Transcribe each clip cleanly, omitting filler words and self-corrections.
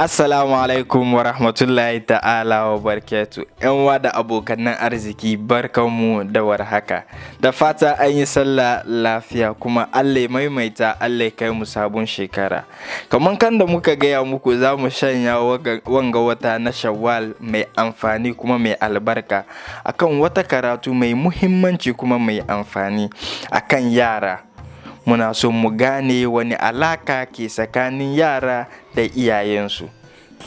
Assalamu alaikum wa rahmatullahi ta'ala wa barkatu. ‘Yan wa da abokanan arziki barkanmu da warhaka. Da fata an yi sallah lafiya kuma Allah maimaita Allah kai mu sabon shekara. Kamar kan da muka gaya muku za mu shanya wanga wata na Shawwal mai amfani kuma mai albarka akan wata karatu mai muhimmanci kuma mai amfani akan yara. Muna so mu gane wani alaka ke tsakanin yara da iyayensu.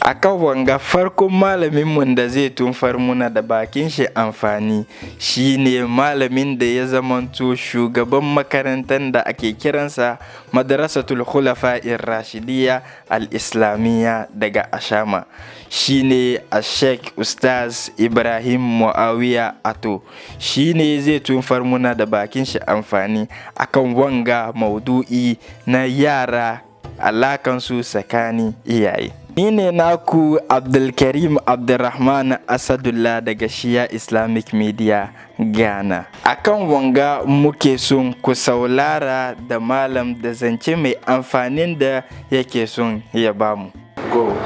Akan wanga farkon malaminmu da zai tunfar muna da bakin shi amfani shine malamin da ya zamanto shugaban makarantar da ake kiransa Madrasatul Khulafa'ir Rashidiyya Al-Islamiyya daga Ashama, shine Sheikh Ustaz Ibrahim Muawiya Ato. Shine zai tunfar muna da bakin shi amfani akan wanga maudu'i na yara, alakansu tsakanin iyaye. Ni ne naku Abdulkarim Abdulrahman Asadullah daga Shia Islamic Media Ghana. Akan wanga muke son ku saulara da malam da zance mai amfanin da yake son ya bamu. Go.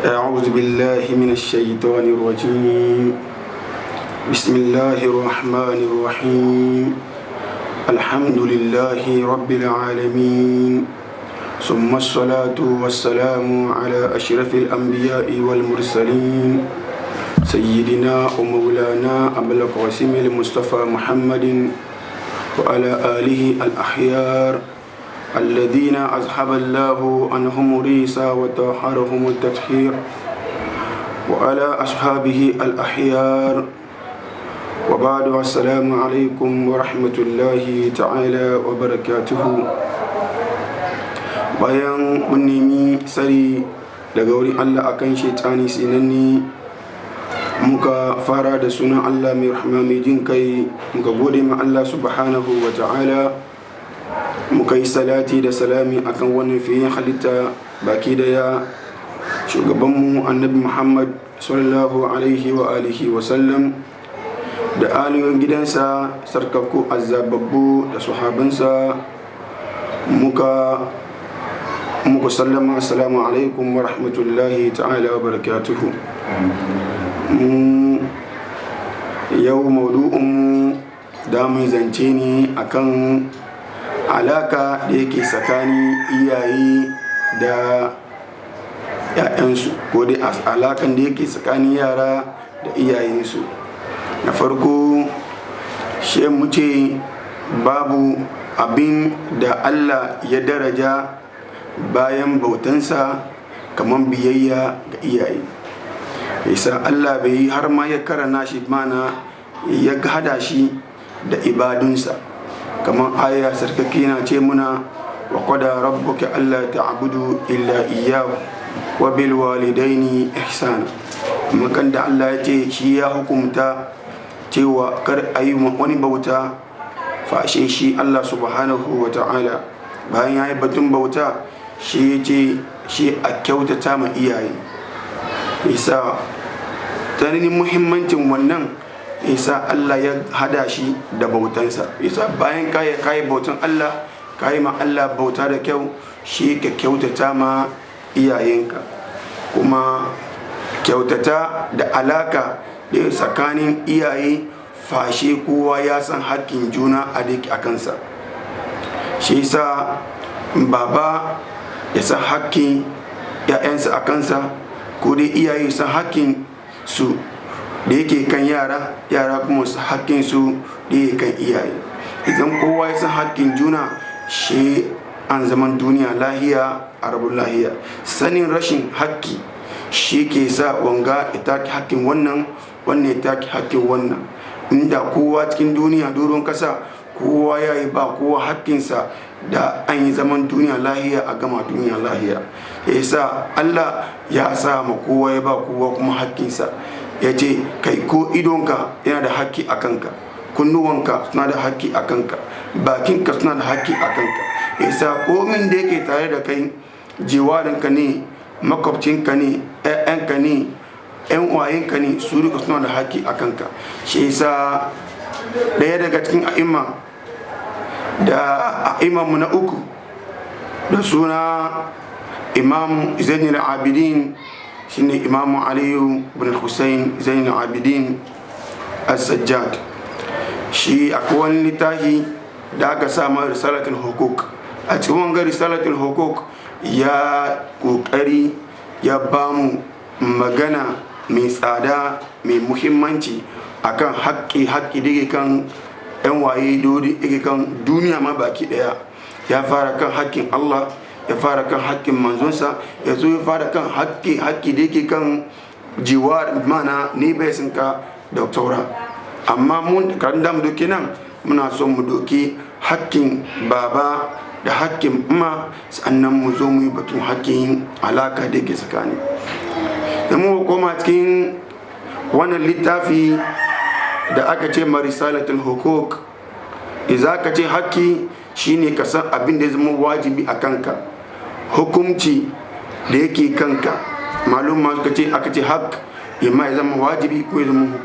A'udhu billahi minash shaitanir rajim. Bismillahir rahmanir rahim. Alhamdulillahi rabbil alamin. ثم الصلاة والسلام على أشرف الأنبياء والمرسلين سيدنا ومولانا أبو القاسم المصطفى محمد وعلى آله الأحيار الذين أذهب الله عنهم ريسا وطهرهم التطهير وعلى أصحابه الأحيار وبعد السلام عليكم ورحمة الله تعالى وبركاته. Bayan mun nemi tsari daga wurin Allah akan shaitani sinanni, muka fara da sunan Allah mai rahama mai jin kai, muka gode ma Allah subhanahu wa ta'ala, muka yi salati da salami akan wannan fiye halitta baki daya, shugabanmu annabi Muhammad sallallahu alaihi wa alihi wa sallam, da aliyoyin gidansa sarkakku azababbu da sahabansa. muku sallama assalamu alaikum wa rahmatullahi ta'ala wa barakatuhu. Yau maudu'inmu da mun zance ne akan alaka da yake tsakanin iyaye da ‘ya'yansu, ko dai alakan da yake tsakanin yara da iyayensu. Na farko shi mu ce babu abin da Allah ya daraja bayan bautansa kamar biyayya ga iyaye. Yasa Allah bai yi har ma ya karana shi, mana ya hada shi da ibadunsa, kamar aya sarkaki na ce muna wa qada rabbuka alla ta'budu illa iyyahu wa bil walidaini ihsana. Makan da Allah ya ce shi ya hukumta cewa kar a yi wani bauta fashe shi Allah subhanahu wa ta'ala. Bayan ya yi batun bauta, shi ya ce shi a kyautata ma iyaye. Isa tarihin muhimmancin wannan, isa Allah ya hada shi da bautansa. Isa bayan kayi bautan Allah, kayi ma Allah bauta da kyau, shi ka kyautata ma iyayenka. Kuma kyautata da alaka da tsakanin iyaye, fashe kowa ya san hakkin juna a kansa. Shi sa baba ya san hakkin ‘ya'yansa a kansa, ko dai iyaye san hakkin su da yake kan yara, yara kuma su hakkin su da yake kan iyaye. Idan kowa ya san hakkin juna, shi an zaman duniya lahiya a rabin lahiya. Sanin rashin hakki shi ke sa wanga ya taki hakkin wannan, wannan ya taki hakkin wannan. Inda kowa cikin duniya doron kasa kowa ya yi ba kowa hakkinsa, da an yi zaman duniya lahiya a gama duniya lahiya. Ya sa Allah ya sa ma kowa ya ba kowa kuma hakkinsa. Ya ce kai ko idonka yana da hakki a kanka, kunnuwanka suna da hakki a kanka, bakinka suna da hakki a kanka. Ya sa komin da yake tare da kai, jiwarinka ne, makwabcinka ne, 'ya'yanka ne, 'yan wayenka ne, su duka suna da hakki a kanka. Shi yasa ɗaya daga cikin a'imma mu na uku da suna imam zainul abidin shine imam aliyu bin hussein zainul abidin as-sajjad. shi akwai wani littafi da aka sama risalatul hukuk. A cikin wanga risalatul hukuk ya kokari ya bamu magana mai tsada mai muhimmanci akan haƙƙi da ke kan yan waye dole yake kan duniya ma baki daya. Ya fara kan haƙƙin Allah, ya fara kan haƙƙin manzonsa, ya zo ya fara kan haƙƙi da yake kan jiwar mana ne bai sinka da taura. Amma mun kan da mu doki nan muna son mu doki haƙƙin baba da haƙƙin umma, sannan mu zo mu yi batun haƙƙin alaka da yake tsakani. Da mu koma cikin wannan littafi da aka ce marisalatul hukuk, iza ka ce haƙƙi shine ka san abin da ya zama wajibi a kanka, hukumci da yake kanka. malum suka ce aka ce haƙ imma ya zama wajibi ko ya zama hukum.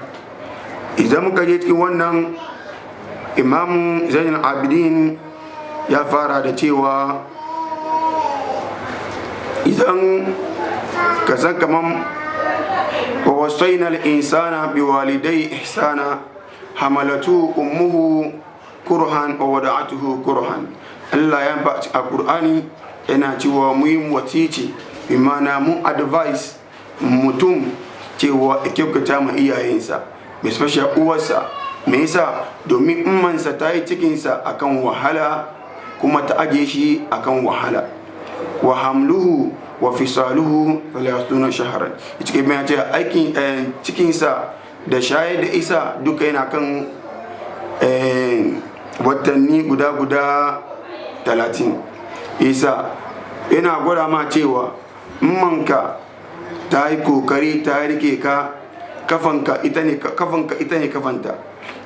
Idan muka je cikin wannan, imam zainul abidin ya fara da cewa idan ka san kaman wa wasaina al-insana biwalidai ihsana hamalatu ummuhu kurhan wa wada'atuhu kurhan. Allah ya ba a Qur'ani yana cewa mu yi wasici, bi ma'ana mu advice mutum cewa ya kyautata ma iyayensa, especially uwarsa. Me yasa? Domin ummansa ta yi cikinsa akan wahala kuma ta aje shi akan wahala. Wa hamluhu wa fisaluhu 30 shahran. Cikin mai ce aikin cikinsa da shayar da isa duka yana kan watanni guda 30. Isa yana gwada ma cewa ummanka ta yi kokari ta rike ka, kafanka ita ne kafanta,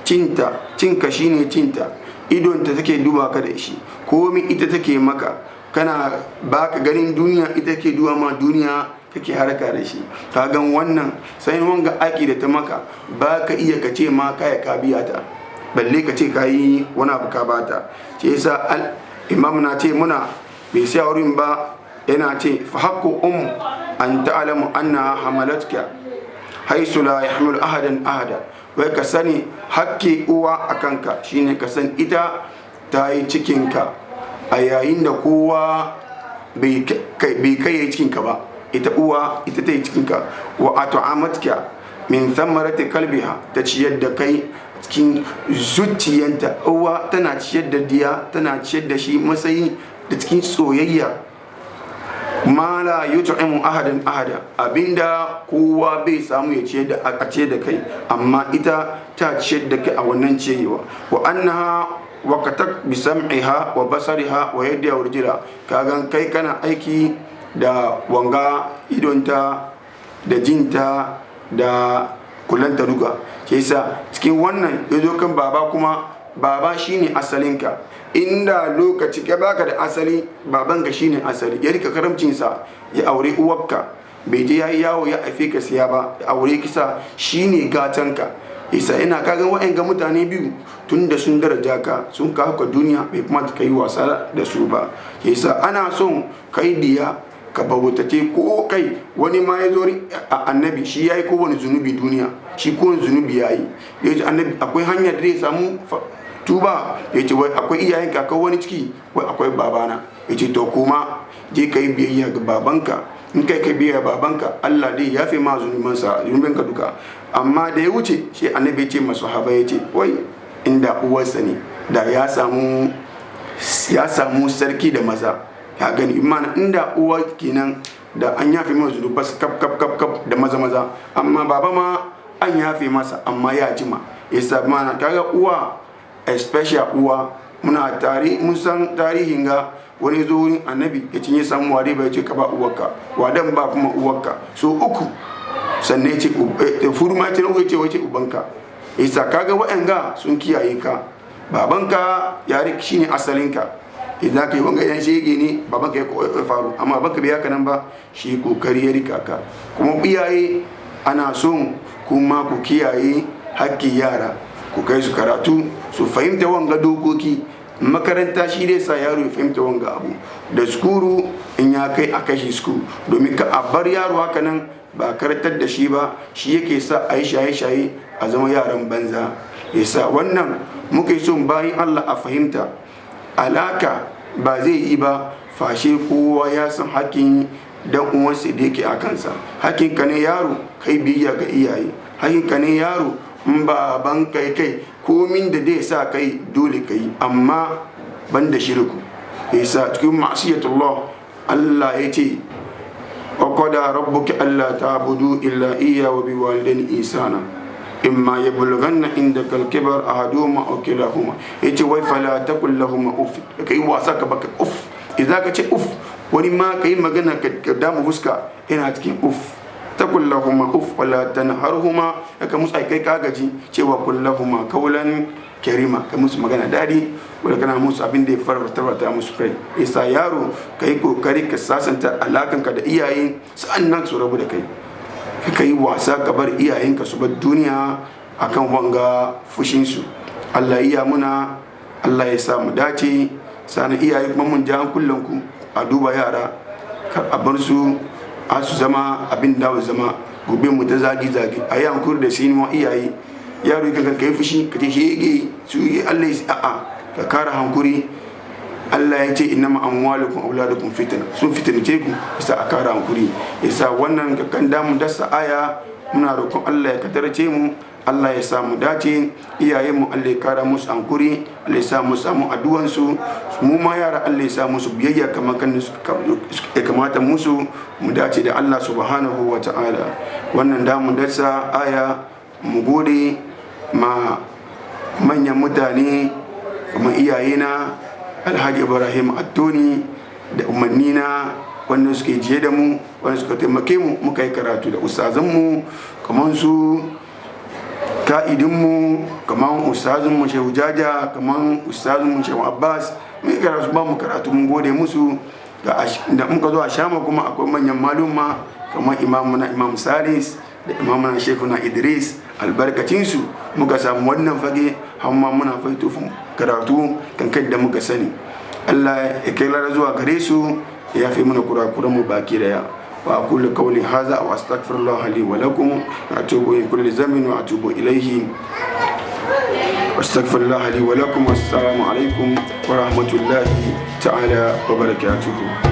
cinka shine cinta, idonta take duba ka da shi, komai ita take maka, kana baka ganin duniya ita take duba ma duniya kake haraka da shi. Ka gan wannan sai wanga aiki da ta maka ba ka iya ka ce ma kaya ka biya ta, balle ka ce ka yi wani abu ka bata. Shi yasa imam na ce muna bai sai wurin ba, yana ce fa haqqu an ta'lamu anna hamalatka haisu la yahmilu ahadan ahada. Wai ka sani hakki uwa a kanka shine ka san ita ta yi cikinka a yayin da kowa bai kai cikinka ba. Ita uwa ita ta yi cikinka. Wa at'amatka min thamarati kalbiha, ta ciyar da kai cikin zuciyanta. Uwa tana ciyar da diya, tana ciyar da shi matsayi da cikin soyayya. Ma la yut'imu ahadan ahada, abinda kowa bai samu ya ciyar da a ciyar da kai, amma ita ta ciyar da kai a wannan ciyewa. Wa annaha waqatak bi sam'iha wa basariha wa yadiha wa rijliha. Kagan kai kana aiki da wanga idonta da jinta da kulanta duka. Ke yasa cikin wannan yazo kan baba, kuma baba shine asalinka. Inda lokaci ka baka da asali, babanka shine asali. Ya rika karamcinsa, ya aure uwarka, bai je yayi yawo ya aife ka siya ba, ya aure kisa shine gatanka. Isa ina kagan wa'anga mutane biyu tunda sun daraja ka, sun kawo ka duniya, bai kuma ka yi wasa da su ba. Isa ana son kai diya ka bautace ko kai wani ma ya zo a annabi, shi yayi ko wani zunubi duniya, shi ko wani zunubi yayi. Yace annabi akwai hanyar da zai samu tuba. Ya ce wai akwai iyayenka, akwai wani ciki, wai akwai babana. Ya ce to kuma je ka yi biyayya ga babanka. In kai biyayya babanka, Allah dai ya fi ma zunubanka duka. Amma da ya wuce shi annabi ya ce masu haba, ya ce wai inda uwarsa ne da ya samu sarki da maza. Ya gani imana inda uwa kenan da an yafe masa zunubansa kap da maza. Amma baba ma an yafe masa, amma ya jima. Yasa mana kaga uwa, especially uwa, muna mun san tarihin ga wani zo wurin annabi ya cinye samu ware bai ce ka ba uwarka, wadan ba kuma uwarka so uku, sannan ya ce furma ce na ce wace ubanka. Isa kaga wa'anga sun kiyaye ka, babanka ya rik shine asalinka. Idan ka yi wanga yan shege ne babanka ya faru, amma babanka bai haka nan ba, shi kokari ya rika ka. Kuma iyaye ana son kuma ku kiyaye hakki yara, ku kai su karatu su fahimta wanga dokoki. Makaranta shi dai sa yaro ya fahimta wanga abu. Da skuru in ya kai a kashi su, domin ka a bar yaro haka nan ba karatar da shi ba, shi yake sa a yi shaye-shaye a zama yaran banza. Yasa wannan muke son bayan Allah a fahimta, alaka ba zai yi ba fashe kowa ya san hakkin dan uwansa da yake a kansa. Hakkin ka ne yaro kai biyayya ga iyaye, hakkin ka ne yaro in ba ban kai komin da dai sa kai dole kai, amma ban da shirku. Yasa cikin ma'siyatullah Allah ya ce wa qada rabbuka alla ta'budu illa iyyahu wa biwalidayni ihsana imma yablughanna indaka al-kibar ahaduhuma aw kilahuma. Yace wai fala taqul lahum uff, kai wasa ka baka uff. Idan ka ce uff, wani ma kai magana ka damu fuska yana cikin uff. taqul lahum uff wala tanharhuma, ka musu kai ka gaji cewa kullahuma qawlan karima, ka musu magana dadi wanda kana musu abin da ya farta musu kai. Isa yaro kai kokari ka sasanta alakanka da iyaye, sa'annan su rabu da kai. Ka yi wasa ka bar iyayenka su bar duniya akan wanga fushinsu. Allah iya muna, Allah ya sa mu dace. Sanan iyaye kuma mun ja kullanku a duba yara, kar a bar su a su zama abin da zama gobe mu ta zagi a yi hankuri da sinima iyaye. Yaro kan ka yi fushi ka ce shege su yi Allah ya a'a ka kara hankuri. Allah ya ce innama amwalukum auladukum fitna, sun fitnace ku, isa a kara hankuri. Isa wannan kan damu dasa aya, muna roƙon Allah ya kadarce mu, Allah ya sa mu dace. Iyayen mu Allah ya kara musu hankuri, Allah ya sa mu samu addu'an su. Mu ma yara Allah ya sa musu biyayya kamar kan ya kamata musu, mu dace da Allah subhanahu wa ta'ala. Wannan damu dasa aya, mu gode ma manyan mutane kamar iyayena Alhaji Ibrahim Attoni da umannina wanda suke jiye da mu, wanda suka taimake mu muka yi karatu, da ustazanmu kamar su ka'idinmu, kamar ustazunmu Shehu Jaja, kamar ustazunmu Shehu Abbas, mai karatu ba mu karatu mun gode musu. Da muka zo a Shama kuma akwai manyan malumma kamar imamuna Imam Salis da imamuna Shekuna Idris, albarkacinsu muka samu wannan fage, hamma muna faito karatu kankan da muka sani. Allah ya kai lara zuwa gare su, ya fi mana kurakuran mu baki daya. Wa aqulu qawli hadha wa astaghfirullah li wa lakum wa atubu min kulli dhanbin wa atubu ilayhi. Astaghfirullah li wa lakum. Assalamu alaikum wa rahmatullahi ta'ala wa barakatuh.